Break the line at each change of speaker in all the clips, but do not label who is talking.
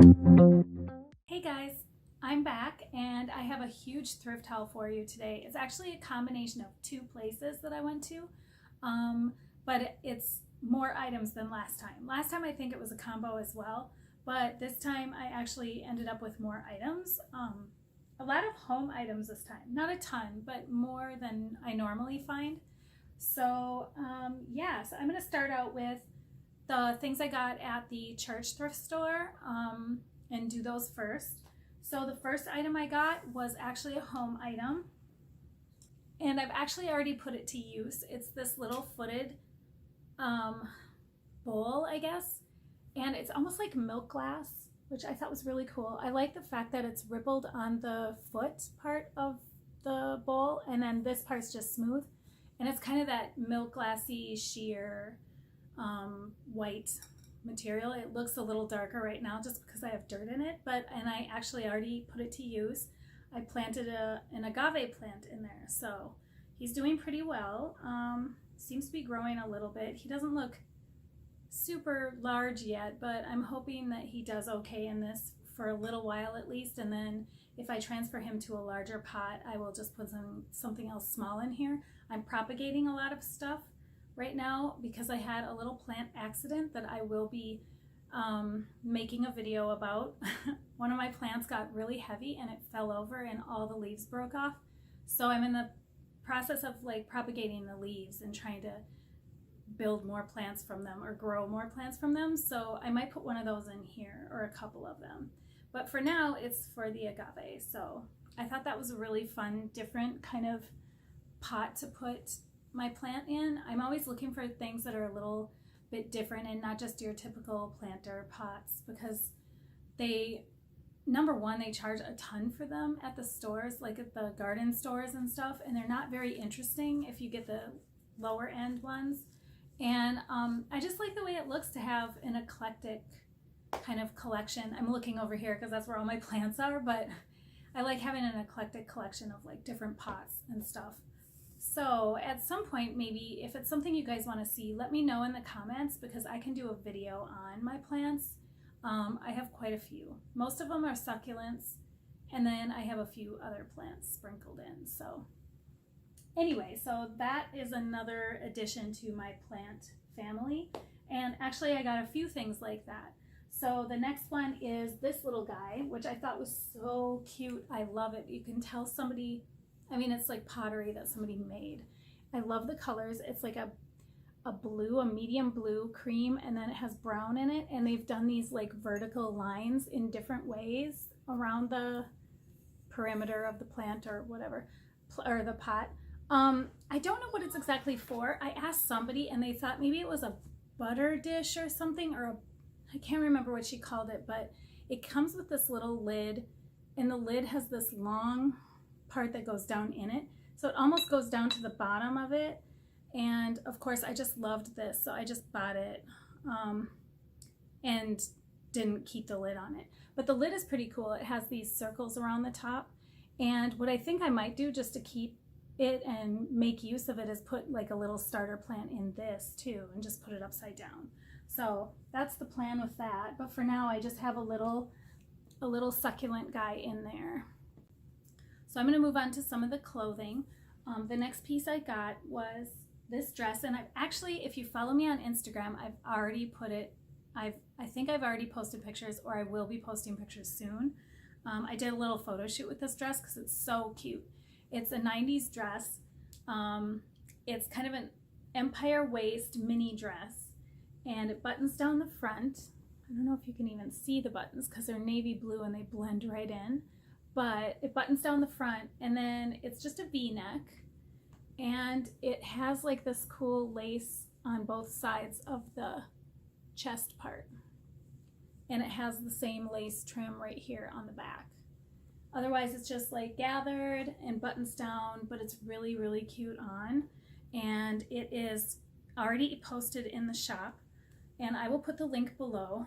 Hey guys, I'm back and I have a huge thrift haul for you today. It's actually a combination of two places that I went to, but it's more items than last time. Last time I think it was a combo as well, but this time I actually ended up with more items. A lot of home items this time. Not a ton, but more than I normally find. So so I'm going to start out with the things I got at the church thrift store and do those first. So the first item I got was actually a home item, and I've actually already put it to use. It's this little footed bowl, I guess, and it's almost like milk glass, which I thought was really cool. I like the fact that it's rippled on the foot part of the bowl, and then this part's just smooth, and it's kind of that milk glassy sheer white material. It looks a little darker right now just because I have dirt in it, and I actually already put it to use. I planted an agave plant in there, so he's doing pretty well. Seems to be growing a little bit. He doesn't look super large yet, but I'm hoping that he does okay in this for a little while at least, and then if I transfer him to a larger pot, I will just put something else small in here. I'm propagating a lot of stuff right now because I had a little plant accident that I will be making a video about. One of my plants got really heavy and it fell over and all the leaves broke off. So I'm in the process of like propagating the leaves and trying to build more plants from them or grow more plants from them. So I might put one of those in here or a couple of them. But for now, it's for the agave. So I thought that was a really fun, different kind of pot to put my plant in. I'm always looking for things that are a little bit different and not just your typical planter pots, because number one, they charge a ton for them at the stores, like at the garden stores and stuff, and they're not very interesting if you get the lower end ones. And I just like the way it looks to have an eclectic kind of collection. I'm looking over here because that's where all my plants are, but I like having an eclectic collection of like different pots and stuff. So at some point, maybe if it's something you guys want to see, let me know in the comments because I can do a video on my plants. I have quite a few. Most of them are succulents, and then I have a few other plants sprinkled in. So anyway, so that is another addition to my plant family. And actually I got a few things like that. So the next one is this little guy, which I thought was so cute. I love it. You can tell it's like pottery that somebody made. I love the colors. It's like a blue, a medium blue cream, and then it has brown in it. And they've done these like vertical lines in different ways around the perimeter of the plant or whatever, or the pot. I don't know what it's exactly for. I asked somebody and they thought maybe it was a butter dish or something, I can't remember what she called it, but it comes with this little lid, and the lid has this long part that goes down in it, so it almost goes down to the bottom of it. And of course I just loved this, so I just bought it and didn't keep the lid on it. But the lid is pretty cool. It has these circles around the top, and what I think I might do just to keep it and make use of it is put like a little starter plant in this too and just put it upside down. So that's the plan with that, but for now I just have a little succulent guy in there. So I'm going to move on to some of the clothing. The next piece I got was this dress, and I've actually, if you follow me on Instagram, I've already put it, I think I've already posted pictures, or I will be posting pictures soon. I did a little photo shoot with this dress because it's so cute. It's a 90s dress. It's kind of an empire waist mini dress, and it buttons down the front. I don't know if you can even see the buttons because they're navy blue and they blend right in. But it buttons down the front, and then it's just a V-neck, and it has like this cool lace on both sides of the chest part, and it has the same lace trim right here on the back. Otherwise it's just like gathered and buttons down, but it's really, really cute on, and it is already posted in the shop, and I will put the link below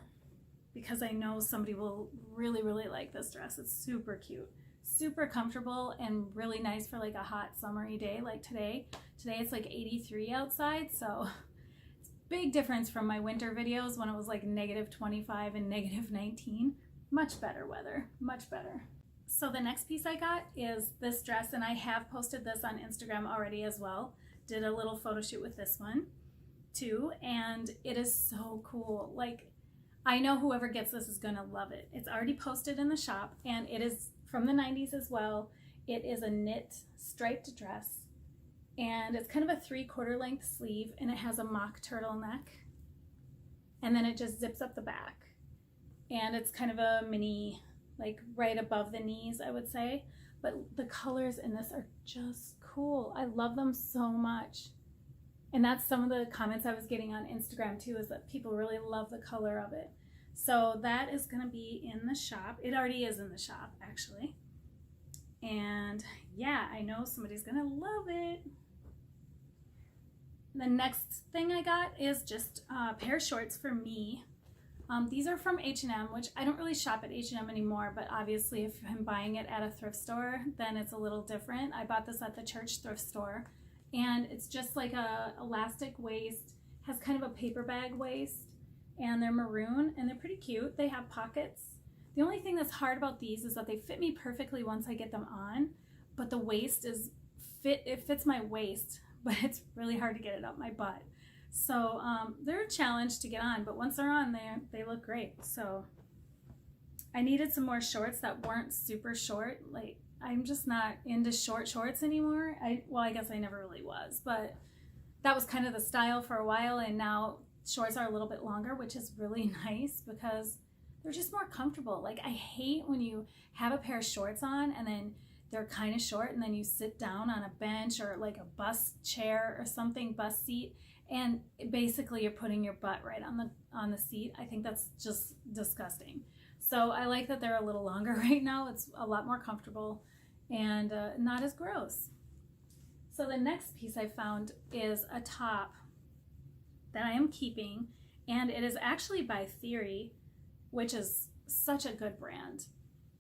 because I know somebody will really, really like this dress. It's super cute, super comfortable, and really nice for like a hot summery day like today. Today it's like 83 outside, so it's a big difference from my winter videos when it was like -25 and -19. much better weather, much better. So the next piece I got is this dress, and I have posted this on Instagram already as well. Did a little photo shoot with this one too, and it is so cool. Like, I know whoever gets this is gonna love it. It's already posted in the shop, and it is from the 90s as well. It is a knit striped dress, and it's kind of a 3/4 length sleeve, and it has a mock turtleneck, and then it just zips up the back, and it's kind of a mini, like right above the knees, I would say. But the colors in this are just cool. I love them so much. And that's some of the comments I was getting on Instagram too, is that people really love the color of it. So that is gonna be in the shop. It already is in the shop, actually. And yeah, I know somebody's gonna love it. The next thing I got is just a pair of shorts for me. These are from H&M, which I don't really shop at H&M anymore, but obviously if I'm buying it at a thrift store, then it's a little different. I bought this at the church thrift store, and it's just like a elastic waist, has kind of a paper bag waist, and they're maroon, and they're pretty cute. They have pockets. The only thing that's hard about these is that they fit me perfectly once I get them on, but the waist it fits my waist, but it's really hard to get it up my butt. So they're a challenge to get on, but once they're on there, they look great. So I needed some more shorts that weren't super short. Like, I'm just not into short shorts anymore. Well, I guess I never really was, but that was kind of the style for a while, and now shorts are a little bit longer, which is really nice because they're just more comfortable. Like, I hate when you have a pair of shorts on and then they're kind of short, and then you sit down on a bench or like a bus chair or something, bus seat, and basically you're putting your butt right on the seat. I think that's just disgusting. So I like that they're a little longer right now. It's a lot more comfortable and not as gross. So the next piece I found is a top that I am keeping, and it is actually by Theory, which is such a good brand.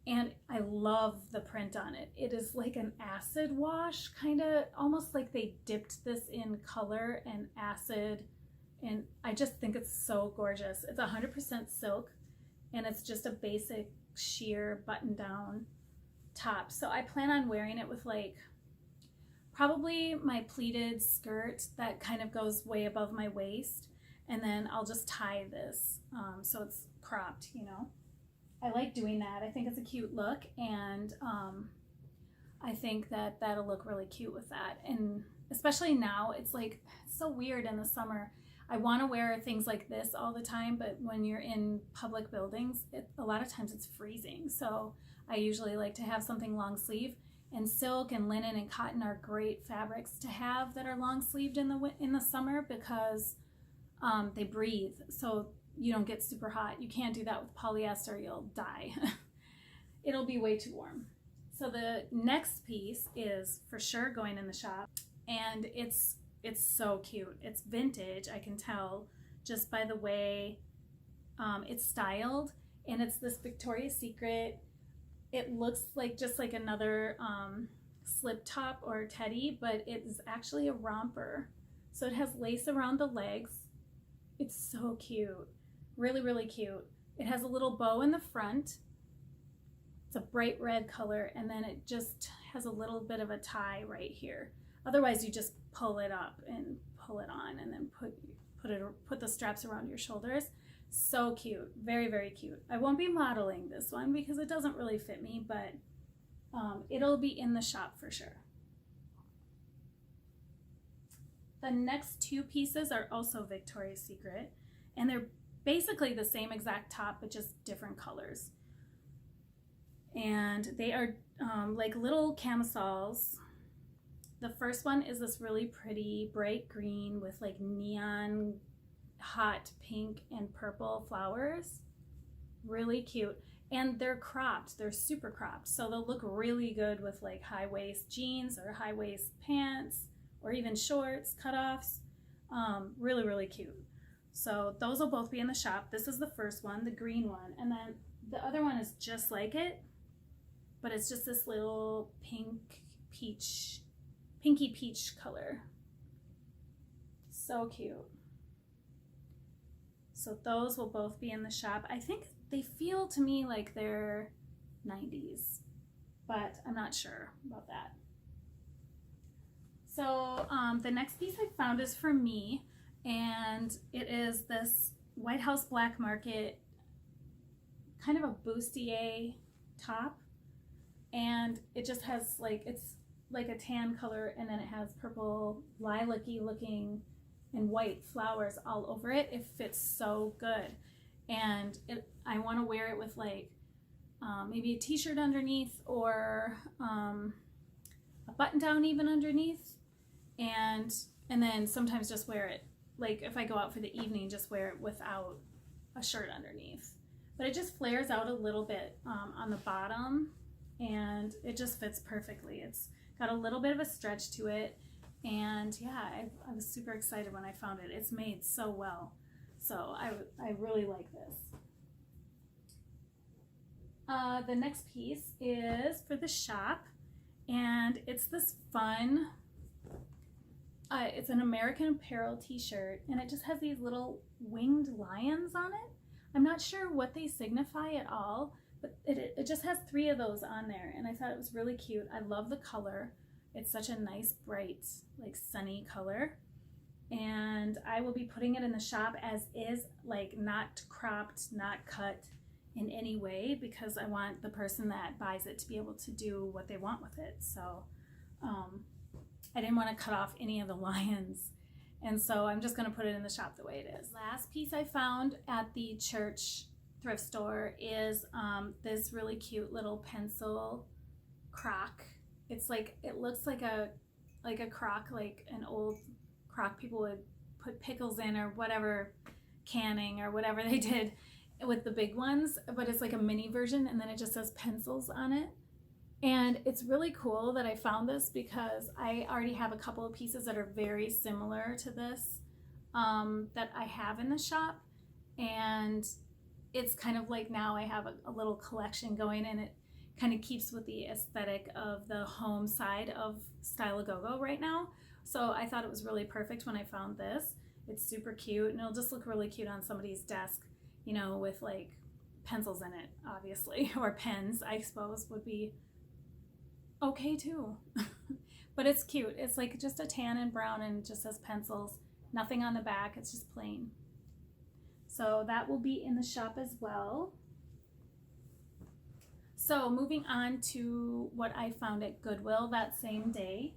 And I love the print on it. It is like an acid wash, kind of almost like they dipped this in color and acid. And I just think it's so gorgeous. It's 100% silk, and it's just a basic sheer button down top. So I plan on wearing it with like probably my pleated skirt that kind of goes way above my waist. And then I'll just tie this so it's cropped, you know. I like doing that. I think it's a cute look, and I think that that'll look really cute with that. And especially now, it's like, it's so weird in the summer. I want to wear things like this all the time, but when you're in public buildings, a lot of times it's freezing. So I usually like to have something long sleeve, and silk and linen and cotton are great fabrics to have that are long sleeved in the summer because they breathe. So you don't get super hot. You can't do that with polyester, you'll die. It'll be way too warm. So the next piece is for sure going in the shop, and it's so cute. It's vintage, I can tell just by the way it's styled, and it's this Victoria's Secret. It looks like just like another slip top or teddy, but it is actually a romper. So it has lace around the legs. It's so cute. Really, really cute. It has a little bow in the front. It's a bright red color, and then it just has a little bit of a tie right here. Otherwise, you just pull it up and pull it on, and then put the straps around your shoulders. So cute. Very, very cute. I won't be modeling this one because it doesn't really fit me, but it'll be in the shop for sure. The next two pieces are also Victoria's Secret, and they're basically the same exact top, but just different colors. And they are like little camisoles. The first one is this really pretty bright green with like neon hot pink and purple flowers. Really cute. And they're cropped. They're super cropped. So they'll look really good with like high waist jeans or high waist pants or even shorts, cutoffs. Really, really cute. So those will both be in the shop. This is the first one, the green one. And then the other one is just like it, but it's just this little pinky peach color. So cute. So those will both be in the shop. I think they feel to me like they're 90s, but I'm not sure about that. So the next piece I found is for me, and it is this White House Black Market kind of a bustier top, and it just has like, it's like a tan color, and then it has purple lilac-y looking and white flowers all over it. It fits so good, and I want to wear it with like maybe a t-shirt underneath, or a button down even underneath, and then sometimes just wear it like if I go out for the evening, just wear it without a shirt underneath. But it just flares out a little bit on the bottom, and it just fits perfectly. It's got a little bit of a stretch to it, and yeah, I was super excited when I found it. It's made so well, so I really like this. The next piece is for the shop, and it's this fun, it's an American Apparel t-shirt, and it just has these little winged lions on it. I'm not sure what they signify at all, but it just has 3 of those on there, and I thought it was really cute. I love the color. It's such a nice, bright, like sunny color, and I will be putting it in the shop as is, like not cropped, not cut in any way, because I want the person that buys it to be able to do what they want with it. So I didn't want to cut off any of the lions, and so I'm just going to put it in the shop the way it is. Last piece I found at the church thrift store is this really cute little pencil crock. It's like, it looks like a crock, like an old crock people would put pickles in, or whatever, canning or whatever they did with the big ones, but it's like a mini version, and then it just says pencils on it. And it's really cool that I found this, because I already have a couple of pieces that are very similar to this that I have in the shop, and it's kind of like now I have a little collection going, and it kind of keeps with the aesthetic of the home side of Style A Go Go right now. So I thought it was really perfect when I found this. It's super cute, and it'll just look really cute on somebody's desk, you know, with like pencils in it, obviously, or pens, I suppose, would be okay too. But it's cute. It's like just a tan and brown, and it just says pencils, nothing on the back, it's just plain. So that will be in the shop as well. So moving on to what I found at Goodwill that same day.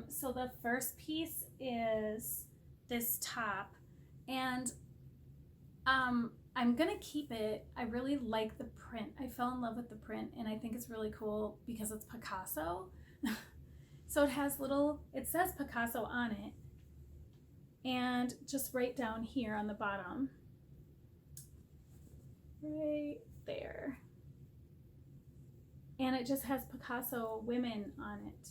So the first piece is this top, and I'm gonna keep it. I really like the print. I fell in love with the print, and I think it's really cool because it's Picasso. So it has it says Picasso on it, and just right down here on the bottom, right there, and it just has Picasso women on it.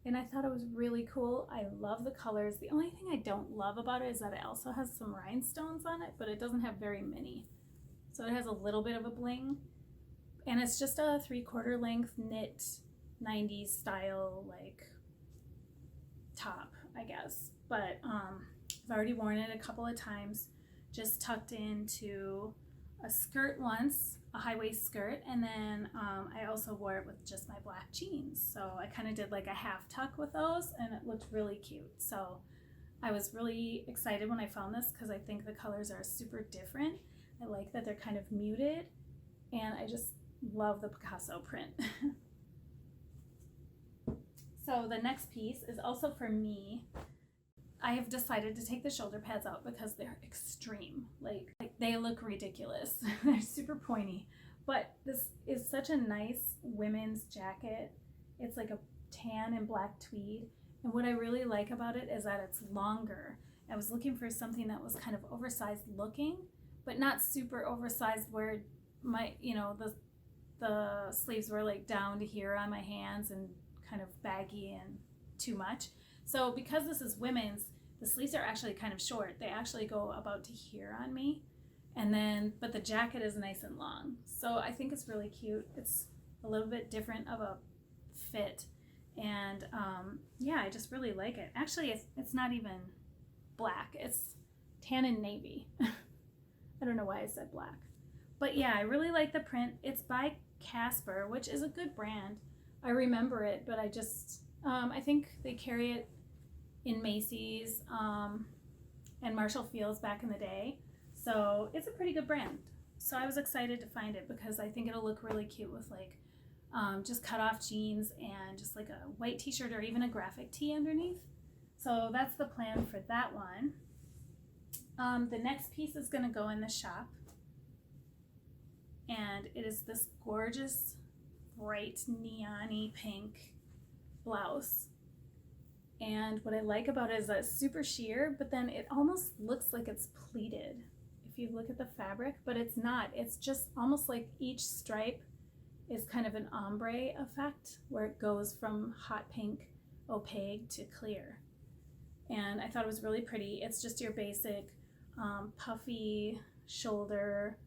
And I thought it was really cool. I love the colors. The only thing I don't love about it is that it also has some rhinestones on it, but it doesn't have very many. So it has a little bit of a bling. And it's just a 3/4 length knit 90s style like top, I guess. But I've already worn it a couple of times. Just tucked into a skirt once, a high waist skirt, and then I also wore it with just my black jeans. So I kind of did like a half tuck with those, and it looked really cute. So I was really excited when I found this, because I think the colors are super different. I like that they're kind of muted, and I just love the Picasso print. So the next piece is also for me. I have decided to take the shoulder pads out because they're extreme. Like they look ridiculous. They're super pointy. But this is such a nice women's jacket. It's like a tan and black tweed. And what I really like about it is that it's longer. I was looking for something that was kind of oversized looking, but not super oversized where my, you know, the sleeves were like down to here on my hands and kind of baggy and too much. So because this is women's, the sleeves are actually kind of short. They actually go about to here on me. And then, but the jacket is nice and long. So I think it's really cute. It's a little bit different of a fit. And yeah, I just really like it. Actually, it's not even black. It's tan and navy. I don't know why I said black. But yeah, I really like the print. It's by Casper, which is a good brand. I remember it, but I think they carry it in Macy's and Marshall Field's back in the day. So it's a pretty good brand. So I was excited to find it because I think it'll look really cute with like just cut off jeans and just like a white t-shirt or even a graphic tee underneath. So that's the plan for that one. The next piece is going to go in the shop, and it is this gorgeous bright neon-y pink blouse. And what I like about it is that it's super sheer, but then it almost looks like it's pleated if you look at the fabric, but it's not. It's just almost like each stripe is kind of an ombre effect where it goes from hot pink, opaque to clear. And I thought it was really pretty. It's just your basic puffy shoulder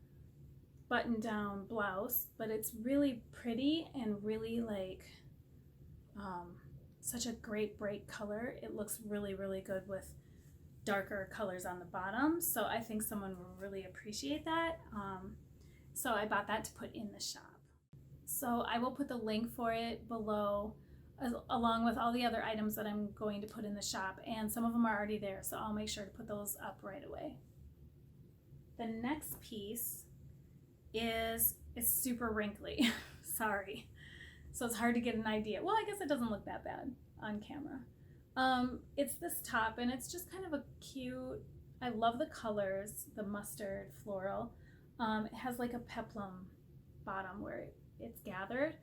button down blouse, but it's really pretty and really like such a great bright color. It looks really, really good with darker colors on the bottom. So I think someone will really appreciate that. So I bought that to put in the shop. So I will put the link for it below along with all the other items that I'm going to put in the shop, and some of them are already there, so I'll make sure to put those up right away. The next piece it's super wrinkly. Sorry. So it's hard to get an idea. Well, I guess it doesn't look that bad on camera. It's this top, and it's just kind of a cute, I love the colors, the mustard floral. It has like a peplum bottom where it's gathered.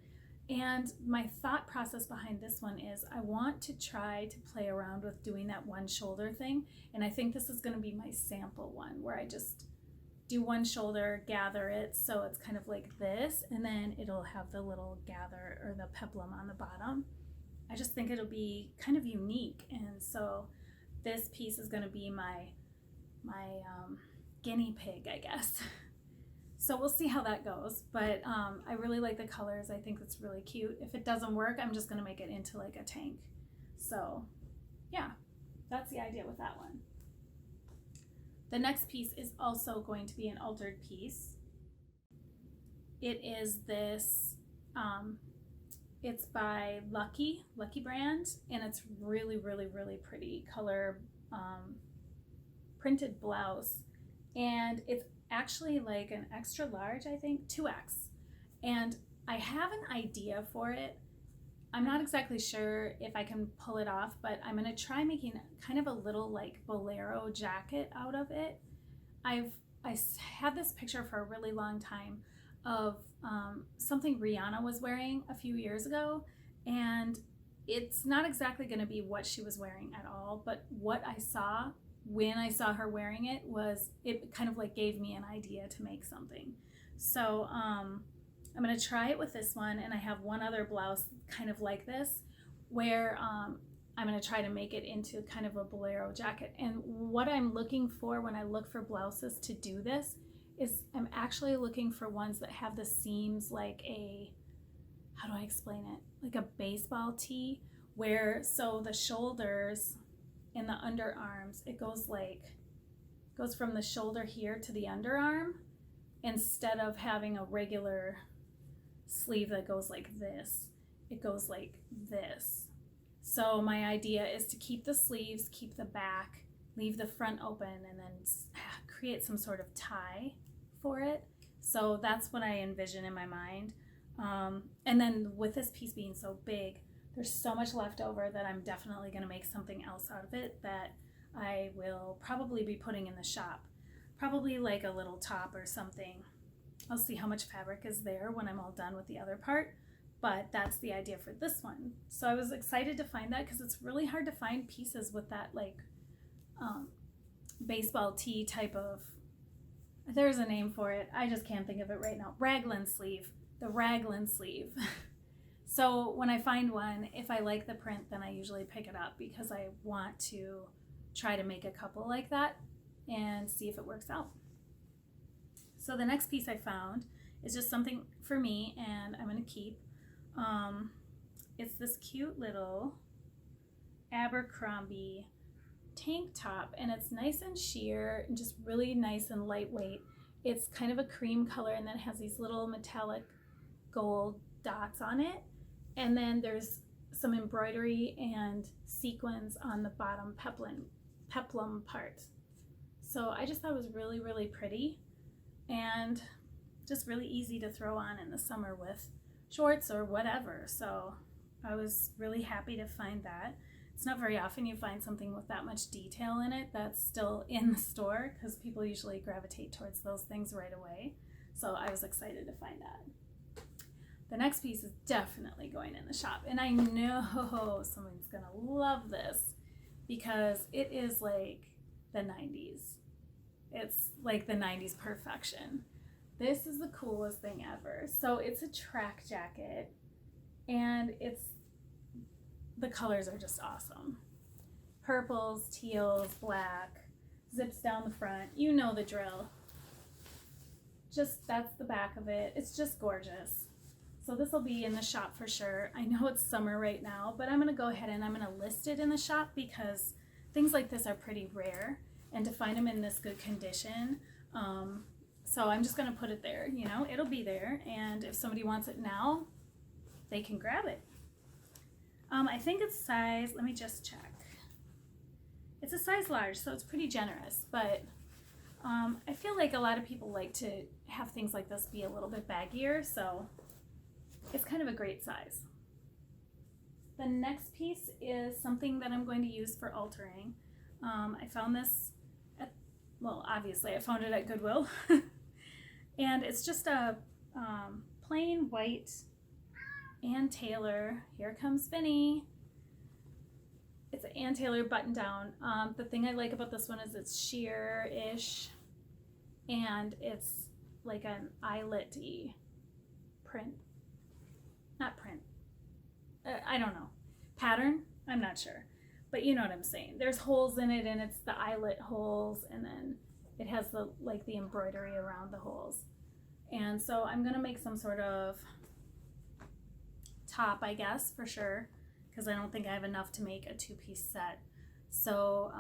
And my thought process behind this one is I want to try to play around with doing that one shoulder thing. And I think this is going to be my sample one where I just do one shoulder, gather it so it's kind of like this, and then it'll have the little gather or the peplum on the bottom. I just think it'll be kind of unique, and so this piece is going to be my guinea pig, I guess. So we'll see how that goes, but I really like the colors. I think it's really cute. If it doesn't work, I'm just going to make it into like a tank. So yeah, that's the idea with that one. The next piece is also going to be an altered piece. It is this, it's by Lucky brand, and it's really, really, really pretty color printed blouse. And it's actually like an extra large, I think, 2X. And I have an idea for it. I'm not exactly sure if I can pull it off, but I'm going to try making kind of a little like bolero jacket out of it. I had this picture for a really long time of something Rihanna was wearing a few years ago, and it's not exactly going to be what she was wearing at all, but what I saw when I saw her wearing it was, it kind of like gave me an idea to make something. So I'm going to try it with this one, and I have one other blouse kind of like this where I'm going to try to make it into kind of a bolero jacket. And what I'm looking for when I look for blouses to do this is I'm actually looking for ones that have the seams like a, how do I explain it? Like a baseball tee, where so the shoulders and the underarms, it goes from the shoulder here to the underarm, instead of having a regular sleeve that goes like this, it goes like this. So my idea is to keep the sleeves, keep the back, leave the front open, and then create some sort of tie for it. So that's what I envision in my mind. And then with this piece being so big, there's so much left over that I'm definitely going to make something else out of it that I will probably be putting in the shop. Probably like a little top or something. I'll see how much fabric is there when I'm all done with the other part, but that's the idea for this one. So I was excited to find that because it's really hard to find pieces with that like baseball tee type of, there's a name for it, I just can't think of it right now. Raglan sleeve, the raglan sleeve. So when I find one, if I like the print, then I usually pick it up because I want to try to make a couple like that and see if it works out. So the next piece I found is just something for me, and I'm going to keep. It's this cute little Abercrombie tank top, and it's nice and sheer and just really nice and lightweight. It's kind of a cream color, and then it has these little metallic gold dots on it. And then there's some embroidery and sequins on the bottom peplum part. So I just thought it was really, really pretty and just really easy to throw on in the summer with shorts or whatever. So I was really happy to find that. It's not very often you find something with that much detail in it that's still in the store, because people usually gravitate towards those things right away. So I was excited to find that. The next piece is definitely going in the shop, and I know someone's gonna love this because it is like the 90s. It's like the 90s perfection. This is the coolest thing ever. So it's a track jacket, and the colors are just awesome. Purples, teals, black, zips down the front. You know the drill. That's the back of it. It's just gorgeous. So this will be in the shop for sure. I know it's summer right now, but I'm gonna go ahead and I'm gonna list it in the shop because things like this are pretty rare, and to find them in this good condition. So I'm just gonna put it there, it'll be there, and if somebody wants it now, they can grab it. I think it's size, let me just check. It's a size large, so it's pretty generous, but I feel like a lot of people like to have things like this be a little bit baggier, so it's kind of a great size. The next piece is something that I'm going to use for altering. I found this obviously I found it at Goodwill. And it's just a plain white Ann Taylor. Here comes Finny. It's an Ann Taylor button down. The thing I like about this one is it's sheer-ish, and it's like an eyelet-y print. Not print. I don't know. Pattern? I'm not sure. But you know what I'm saying. There's holes in it, and it's the eyelet holes, and then it has the embroidery around the holes. And so I'm gonna make some sort of top, I guess, for sure, because I don't think I have enough to make a two-piece set. So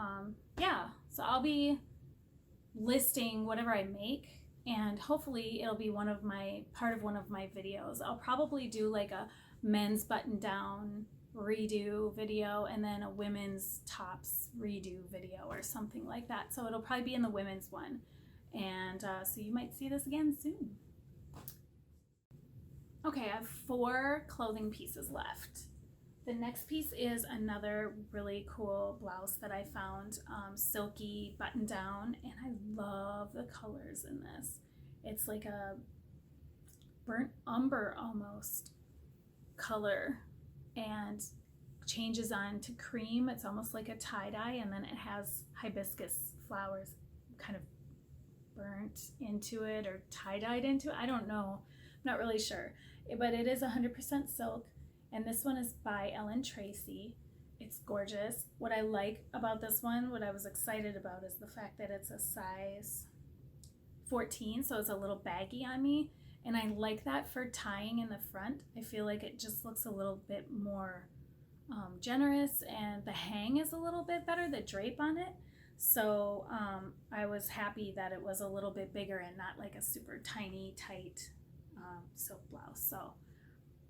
yeah, so I'll be listing whatever I make, and hopefully it'll be part of one of my videos. I'll probably do like a men's button down redo video, and then a women's tops redo video or something like that. So it'll probably be in the women's one, and so you might see this again soon. Okay, I have 4 clothing pieces left. The next piece is another really cool blouse that I found, silky button down, and I love the colors in this. It's like a burnt umber almost color, and changes on to cream. It's almost like a tie-dye, and then it has hibiscus flowers kind of burnt into it or tie-dyed into it. I don't know, I'm not really sure, but it is 100% silk, and this one is by Ellen Tracy. It's gorgeous. What I like about this one, what I was excited about, is the fact that it's a size 14, so it's a little baggy on me, and I like that for tying in the front. I feel like it just looks a little bit more generous, and the hang is a little bit better, the drape on it. So I was happy that it was a little bit bigger and not like a super tiny, tight silk blouse. So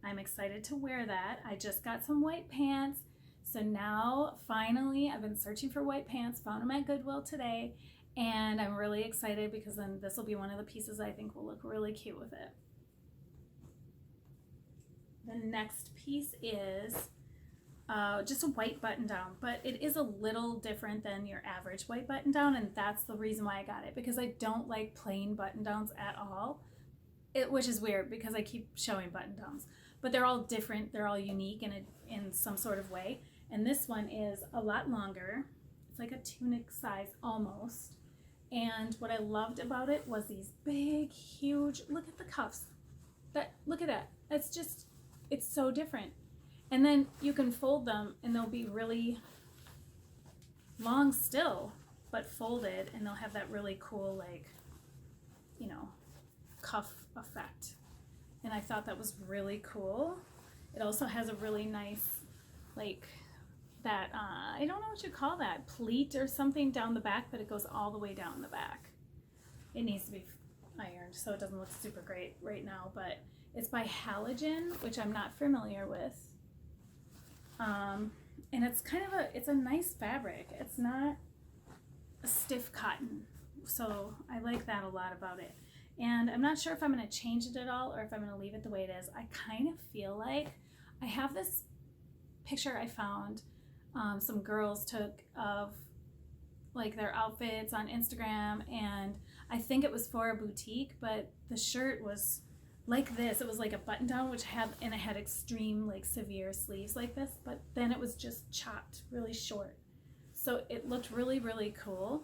I'm excited to wear that. I just got some white pants. So now, finally, I've been searching for white pants, found them at Goodwill today, and I'm really excited because then this will be one of the pieces I think will look really cute with it. The next piece is just a white button down, but it is a little different than your average white button down, and that's the reason why I got it, because I don't like plain button downs at all, which is weird because I keep showing button downs, but they're all different, they're all unique in some sort of way. And this one is a lot longer. It's like a tunic size almost. And what I loved about it was these big, huge, look at the cuffs. Look at that. It's so different. And then you can fold them and they'll be really long still, but folded, and they'll have that really cool, cuff effect. And I thought that was really cool. It also has a really nice, I don't know what you call that, pleat or something down the back, but it goes all the way down the back. It needs to be ironed, so it doesn't look super great right now, but it's by Halogen, which I'm not familiar with. And it's kind of it's a nice fabric. It's not a stiff cotton, so I like that a lot about it. And I'm not sure if I'm going to change it at all or if I'm going to leave it the way it is. I kind of feel like I have this picture I found some girls took of like their outfits on Instagram, and I think it was for a boutique, but the shirt was like this. It was like a button down, which had, and it had extreme like severe sleeves like this, but then it was just chopped really short. So it looked really, really cool.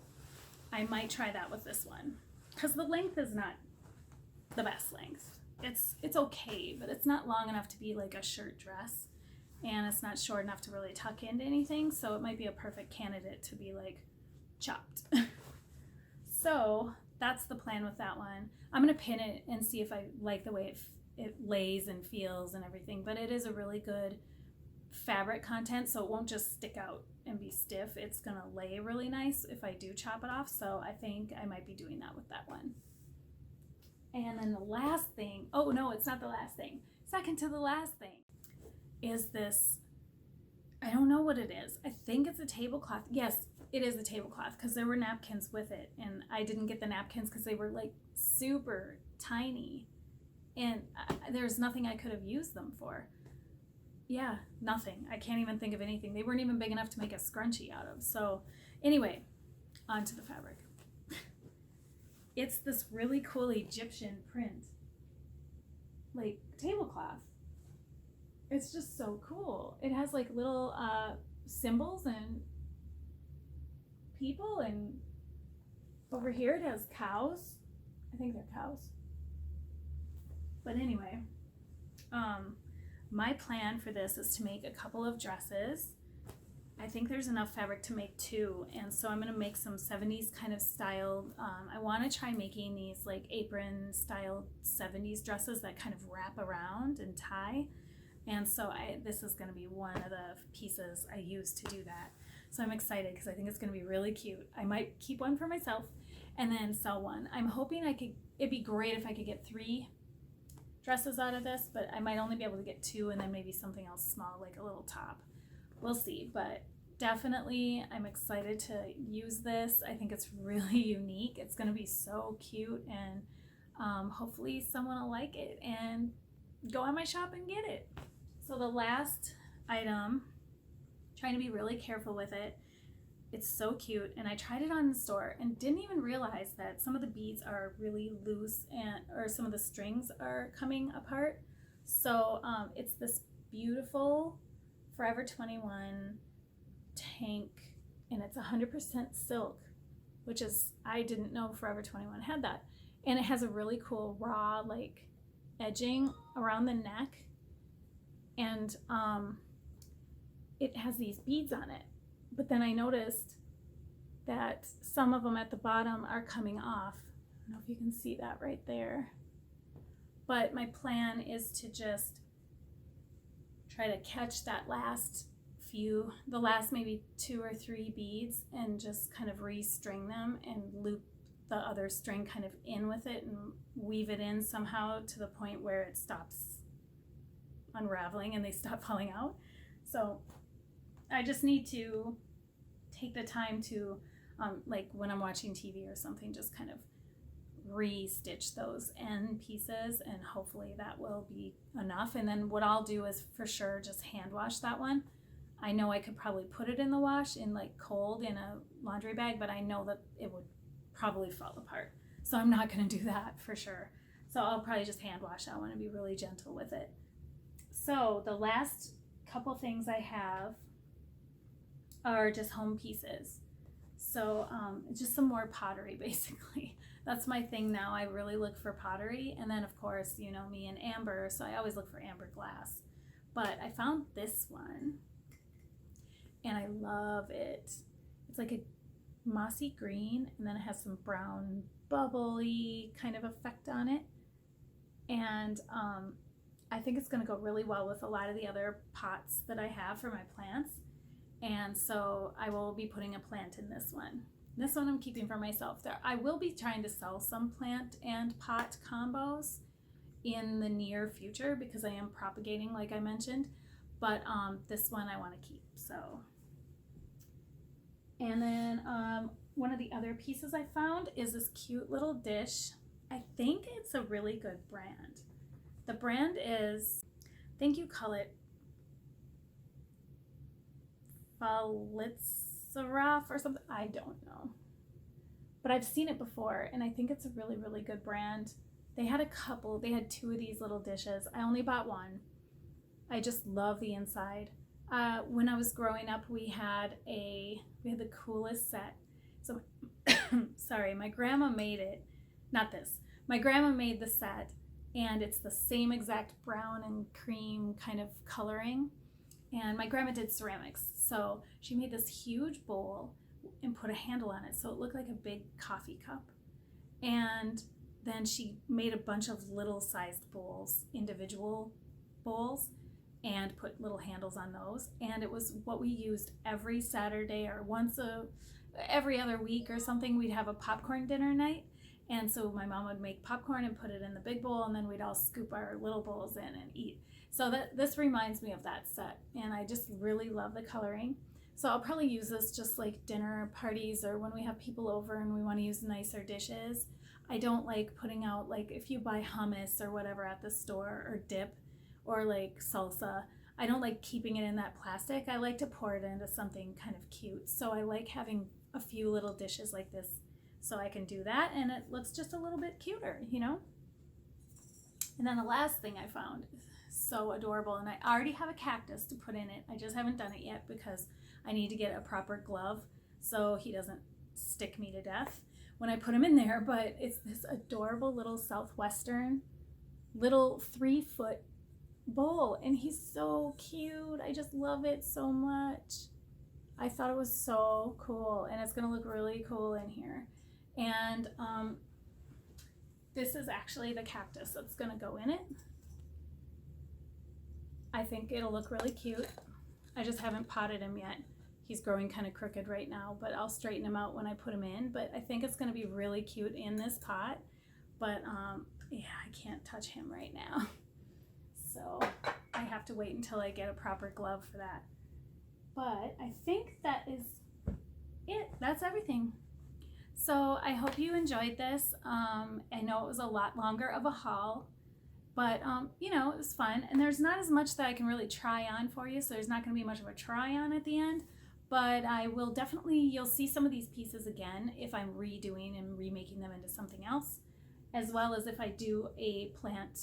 I might try that with this one because the length is not the best length. It's okay, but it's not long enough to be like a shirt dress, and it's not short enough to really tuck into anything, so it might be a perfect candidate to be like chopped. So that's the plan with that one. I'm gonna pin it and see if I like the way it lays and feels and everything, but it is a really good fabric content, so it won't just stick out and be stiff. It's gonna lay really nice if I do chop it off, so I think I might be doing that with that one. And then the last thing, oh no, it's not the last thing, second to the last thing, is this, I don't know what it is. I think it's a tablecloth. Yes, it is a tablecloth because there were napkins with it, and I didn't get the napkins because they were like super tiny, and there's nothing I could have used them for. Yeah, nothing. I can't even think of anything. They weren't even big enough to make a scrunchie out of. So anyway, onto the fabric. It's this really cool Egyptian print, like tablecloth. It's just so cool. It has like little symbols and people, and over here it has cows. I think they're cows. But anyway, my plan for this is to make a couple of dresses. I think there's enough fabric to make two, and so I'm going to make some 70s kind of styled. I want to try making these like apron styled 70s dresses that kind of wrap around and tie. And so this is going to be one of the pieces I use to do that. So I'm excited because I think it's going to be really cute. I might keep one for myself and then sell one. I'm hoping it'd be great if I could get 3 dresses out of this, but I might only be able to get 2 and then maybe something else small, like a little top. We'll see, but definitely I'm excited to use this. I think it's really unique. It's going to be so cute, and hopefully someone will like it and go on my shop and get it. So the last item, trying to be really careful with it. It's so cute, and I tried it on the store and didn't even realize that some of the beads are really loose, or some of the strings are coming apart. So it's this beautiful Forever 21 tank, and it's 100% silk, which is, I didn't know Forever 21 had that. And it has a really cool raw like edging around the neck, and it has these beads on it. But then I noticed that some of them at the bottom are coming off. I don't know if you can see that right there. But my plan is to just try to catch that the last maybe 2 or 3 beads, and just kind of restring them and loop the other string kind of in with it and weave it in somehow to the point where it stops unraveling and they stop falling out. So I just need to take the time to, like when I'm watching TV or something, just kind of re-stitch those end pieces, and hopefully that will be enough. And then what I'll do is for sure just hand wash that one. I know I could probably put it in the wash in like cold in a laundry bag, but I know that it would probably fall apart. So I'm not going to do that for sure. So I'll probably just hand wash that one and be really gentle with it. So the last couple things I have are just home pieces. So just some more pottery basically. That's my thing now. I really look for pottery, and then of course, you know me and amber, so I always look for amber glass. But I found this one and I love it. It's like a mossy green, and then it has some brown bubbly kind of effect on it, and I think it's going to go really well with a lot of the other pots that I have for my plants. And so I will be putting a plant in this one. This one I'm keeping for myself. I will be trying to sell some plant and pot combos in the near future because I am propagating, like I mentioned, but this one I want to keep. So, and then one of the other pieces I found is this cute little dish. I think it's a really good brand. The brand is, I think you call it Falitzaraf or something. I don't know, but I've seen it before and I think it's a really, really good brand. They had two of these little dishes. I only bought one. I just love the inside. When I was growing up, we had the coolest set. So, sorry, my grandma made it. Not this. My grandma made the set, and it's the same exact brown and cream kind of coloring. And my grandma did ceramics, so she made this huge bowl and put a handle on it, so it looked like a big coffee cup. And then she made a bunch of little sized bowls, individual bowls, and put little handles on those. And it was what we used every Saturday or every other week or something. We'd have a popcorn dinner night. And so my mom would make popcorn and put it in the big bowl, and then we'd all scoop our little bowls in and eat. So this reminds me of that set, and I just really love the coloring. So I'll probably use this just like dinner parties or when we have people over and we want to use nicer dishes. I don't like putting out, like if you buy hummus or whatever at the store or dip or like salsa, I don't like keeping it in that plastic. I like to pour it into something kind of cute. So I like having a few little dishes like this so I can do that and it looks just a little bit cuter, you know? And then the last thing I found is so adorable, and I already have a cactus to put in it. I just haven't done it yet because I need to get a proper glove so he doesn't stick me to death when I put him in there. But it's this adorable little southwestern little 3-foot bowl, and he's so cute. I just love it so much. I thought it was so cool, and it's gonna look really cool in here. And this is actually the cactus that's gonna go in it. I think it'll look really cute. I just haven't potted him yet. He's growing kind of crooked right now, but I'll straighten him out when I put him in. But I think it's gonna be really cute in this pot. But yeah, I can't touch him right now. So I have to wait until I get a proper glove for that. But I think that is it. That's everything. So I hope you enjoyed this. I know it was a lot longer of a haul, but you know, it was fun. And there's not as much that I can really try on for you, so there's not going to be much of a try on at the end. But I will definitely, you'll see some of these pieces again if I'm redoing and remaking them into something else, as well as if I do a plant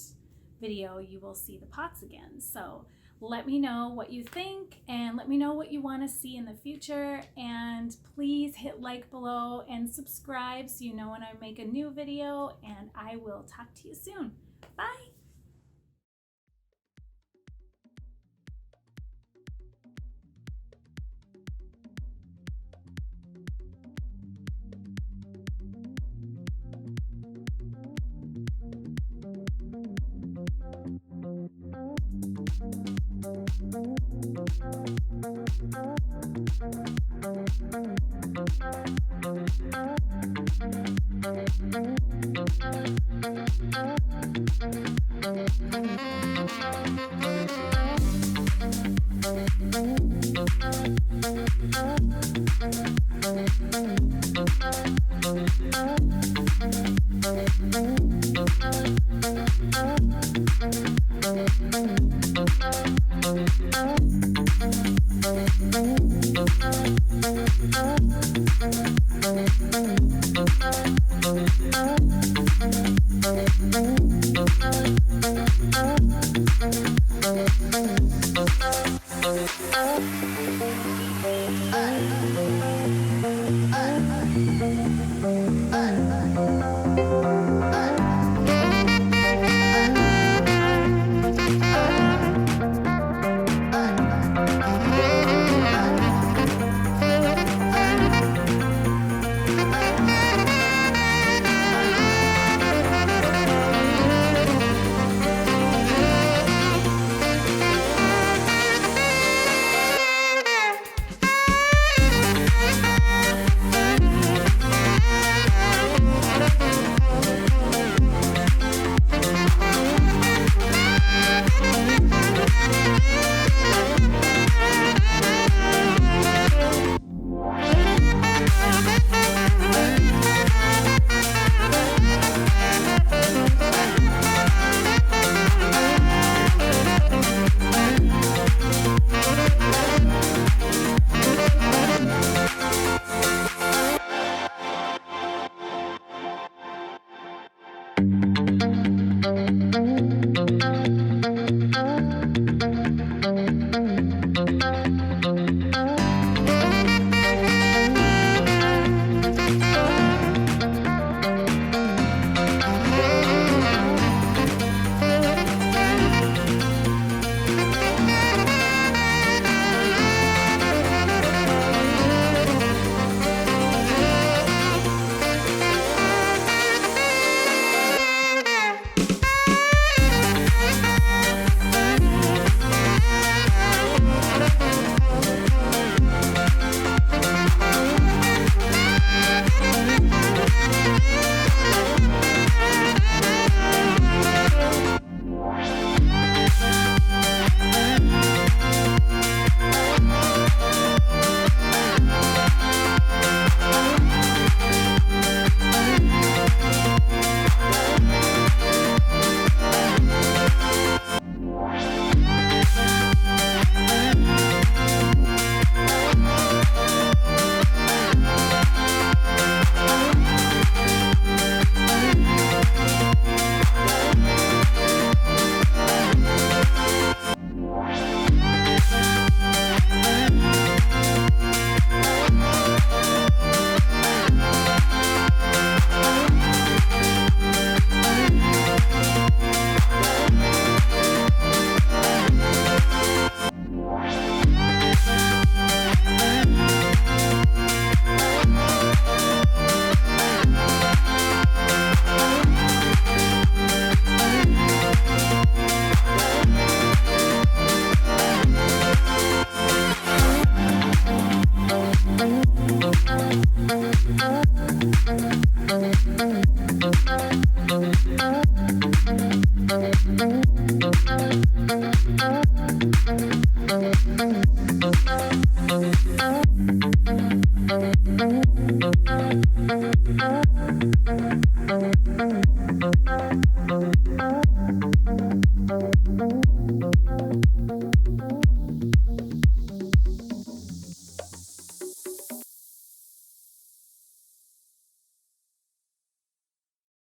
video, you will see the pots again. So let me know what you think and let me know what you want to see in the future, and please hit like below and subscribe so you know when I make a new video, and I will talk to you soon. Bye.